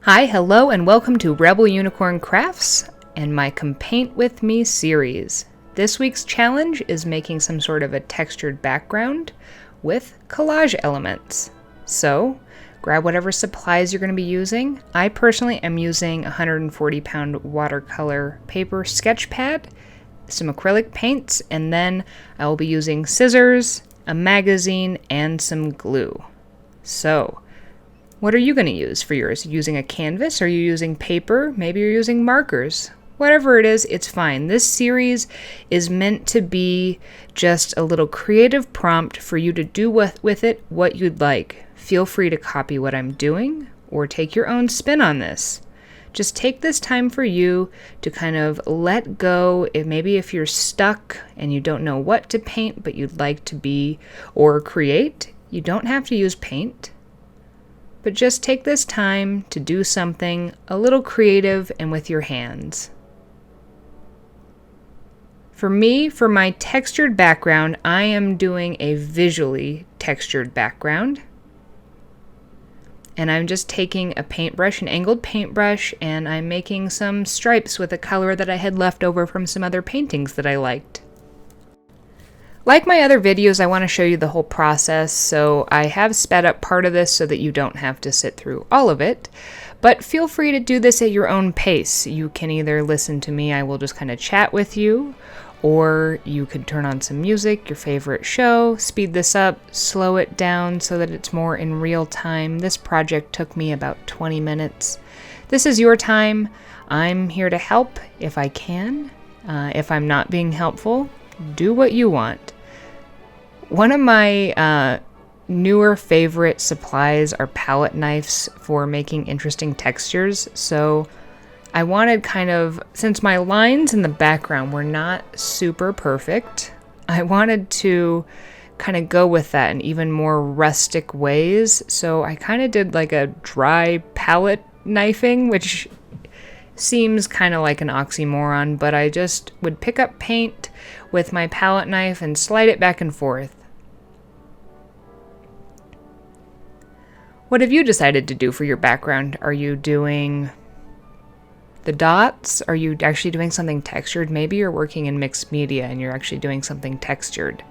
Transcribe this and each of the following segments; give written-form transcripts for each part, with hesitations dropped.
Hi, hello, and welcome to Rebel Unicorn Crafts and my Paint With Me series. This week's challenge is making some sort of a textured background with collage elements. So, grab whatever supplies you're going to be using. I personally am using a 140-pound watercolor paper sketch pad, some acrylic paints, and then I will be using scissors, a magazine, and some glue. So, what are you going to use for yours? Are you using a canvas? Are you using paper? Maybe you're using markers. Whatever it is, it's fine. This series is meant to be just a little creative prompt for you to do with it what you'd like. Feel free to copy what I'm doing or take your own spin on this. Just take this time for you to kind of let go. Maybe if you're stuck and you don't know what to paint, but you'd like to be or create, you don't have to use paint. But just take this time to do something a little creative and with your hands. For me, for my textured background, I am doing a visually textured background. And I'm just taking a paintbrush, an angled paintbrush, and I'm making some stripes with a color that I had left over from some other paintings that I liked. Like my other videos, I want to show you the whole process, so I have sped up part of this so that you don't have to sit through all of it. But feel free to do this at your own pace. You can either listen to me, I will just kind of chat with you, or you could turn on some music, your favorite show, speed this up, slow it down so that it's more in real time. This project took me about 20 minutes. This is your time. I'm here to help if I can. If I'm not being helpful, do what you want. One of my newer favorite supplies are palette knives for making interesting textures. So I wanted since my lines in the background were not super perfect, I wanted to kind of go with that in even more rustic ways. So I kind of did like a dry palette knifing, which seems kind of like an oxymoron, but I just would pick up paint with my palette knife and slide it back and forth. What have you decided to do for your background? Are you doing the dots? Are you actually doing something textured? Maybe you're working in mixed media and you're actually doing something textured.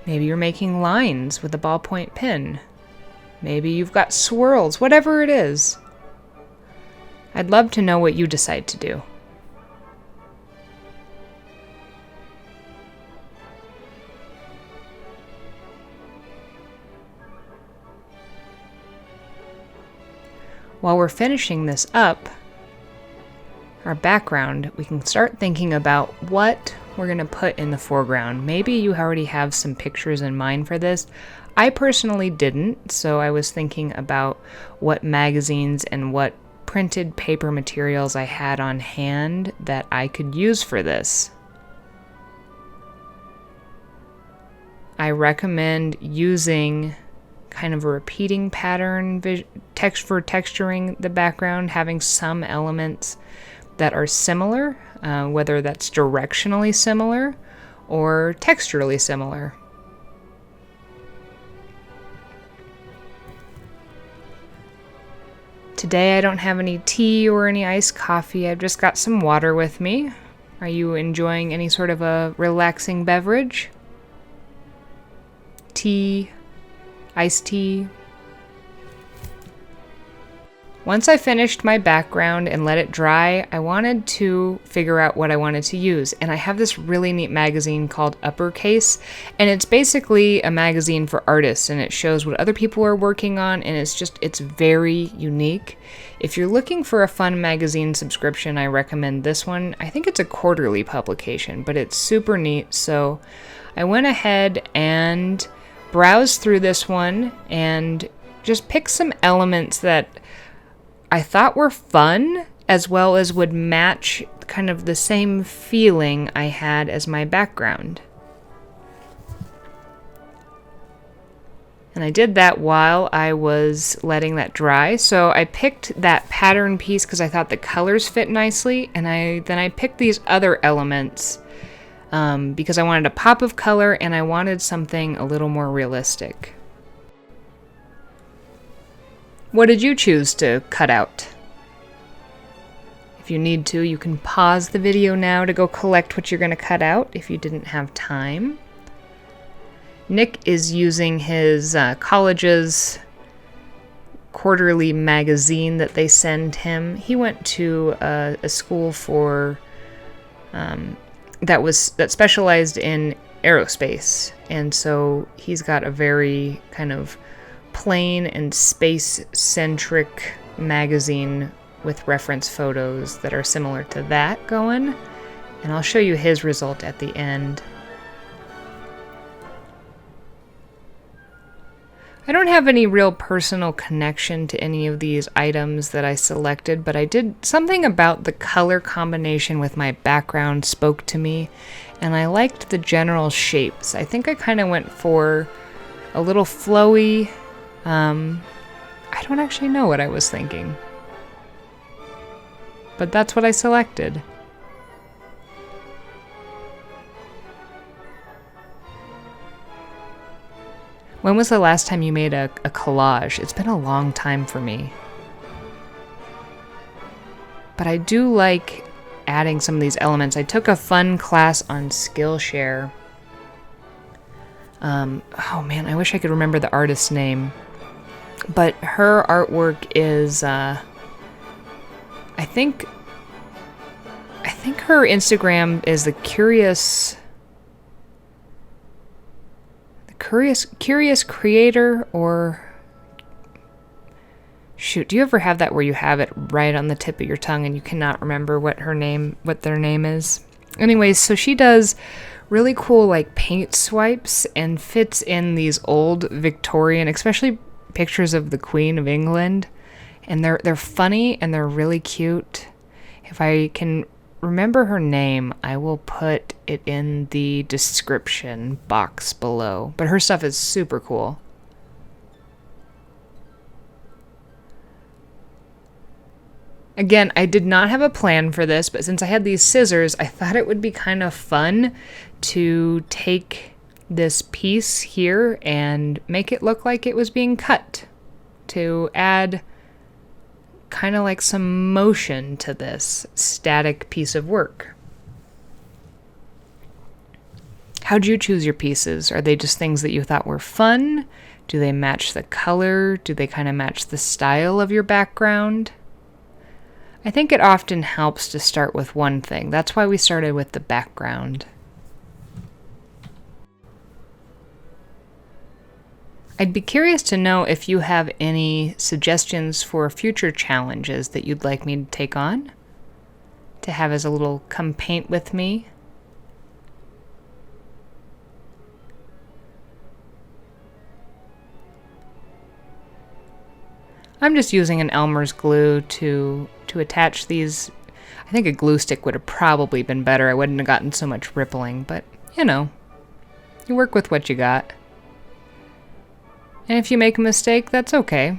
Maybe you're making lines with a ballpoint pen. Maybe you've got swirls, whatever it is. I'd love to know what you decide to do. While we're finishing this up, our background, we can start thinking about what we're going to put in the foreground. Maybe you already have some pictures in mind for this. I personally didn't, so I was thinking about what magazines and what printed paper materials I had on hand that I could use for this. I recommend using kind of a repeating pattern for texturing the background, having some elements that are similar, whether that's directionally similar or texturally similar. Today I don't have any tea or any iced coffee. I've just got some water with me. Are you enjoying any sort of a relaxing beverage? Tea, iced tea. Once I finished my background and let it dry, I wanted to figure out what I wanted to use. And I have this really neat magazine called Uppercase, and it's basically a magazine for artists, and it shows what other people are working on, and it's very unique. If you're looking for a fun magazine subscription, I recommend this one. I think it's a quarterly publication, but it's super neat. So I went ahead and browsed through this one and just picked some elements that I thought were fun, as well as would match kind of the same feeling I had as my background. And I did that while I was letting that dry. So I picked that pattern piece because I thought the colors fit nicely, and then I picked these other elements because I wanted a pop of color and I wanted something a little more realistic. What did you choose to cut out? If you need to, you can pause the video now to go collect what you're going to cut out if you didn't have time. Nick is using his college's quarterly magazine that they send him. He went to a school for that specialized in aerospace, and so he's got a very kind of plane and space-centric magazine with reference photos that are similar to that going, and I'll show you his result at the end. I don't have any real personal connection to any of these items that I selected, but I did something about the color combination with my background spoke to me, and I liked the general shapes. I think I kind of went for a little flowy. I don't actually know what I was thinking, but that's what I selected. When was the last time you made a collage? It's been a long time for me. But I do like adding some of these elements. I took a fun class on Skillshare. Oh man, I wish I could remember the artist's name. But her artwork is, I think her Instagram is the Curious Creator, or shoot, do you ever have that where you have it right on the tip of your tongue and you cannot remember what their name is? Anyways, so she does really cool like paint swipes and fits in these old Victorian, especially pictures of the Queen of England, and they're funny and they're really cute. If I can remember her name, I will put it in the description box below. But her stuff is super cool. Again, I did not have a plan for this, but since I had these scissors, I thought it would be kind of fun to take this piece here and make it look like it was being cut, to add kind of like some motion to this static piece of work. How'd you choose your pieces? Are they just things that you thought were fun? Do they match the color? Do they kind of match the style of your background? I think it often helps to start with one thing. That's why we started with the background. I'd be curious to know if you have any suggestions for future challenges that you'd like me to take on, to have as a little come paint with me. I'm just using an Elmer's glue to attach these. I think a glue stick would have probably been better. I wouldn't have gotten so much rippling, but you know, you work with what you got. And if you make a mistake, that's okay.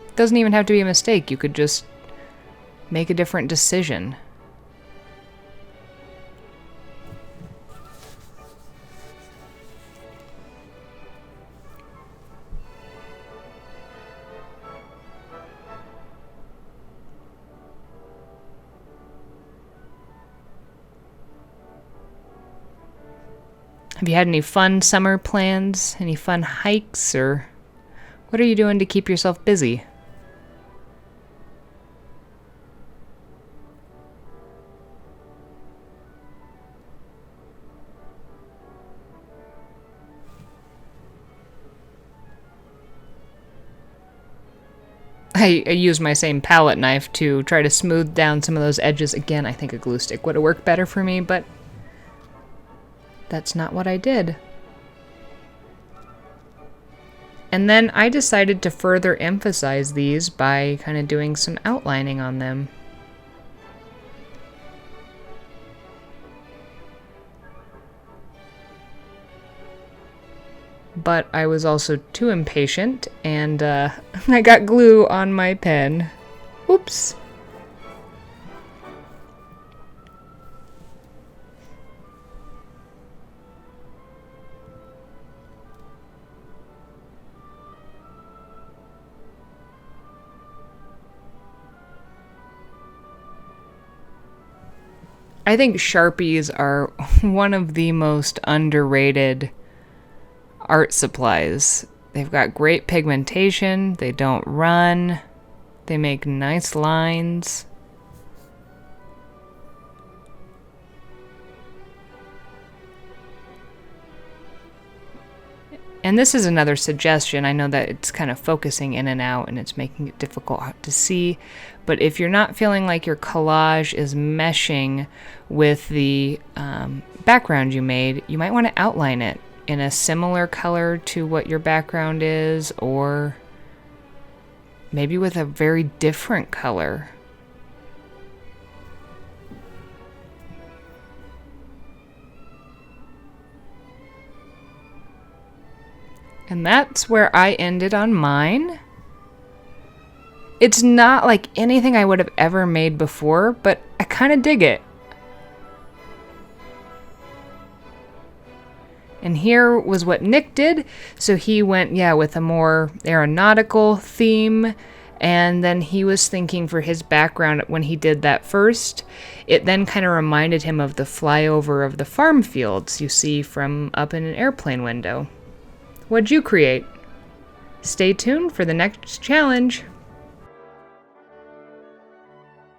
It doesn't even have to be a mistake. You could just make a different decision. Have you had any fun summer plans? Any fun hikes? Or what are you doing to keep yourself busy? I use my same palette knife to try to smooth down some of those edges. Again, I think a glue stick would have worked better for me, but that's not what I did. And then I decided to further emphasize these by kind of doing some outlining on them. But I was also too impatient, and I got glue on my pen. Oops. I think Sharpies are one of the most underrated art supplies. They've got great pigmentation, they don't run, they make nice lines. And this is another suggestion. I know that it's kind of focusing in and out and it's making it difficult to see. But if you're not feeling like your collage is meshing with the background you made, you might want to outline it in a similar color to what your background is, or maybe with a very different color. And that's where I ended on mine. It's not like anything I would have ever made before, but I kind of dig it. And here was what Nick did. So he went, with a more aeronautical theme. And then he was thinking for his background when he did that first, it then kind of reminded him of the flyover of the farm fields you see from up in an airplane window. What'd you create? Stay tuned for the next challenge.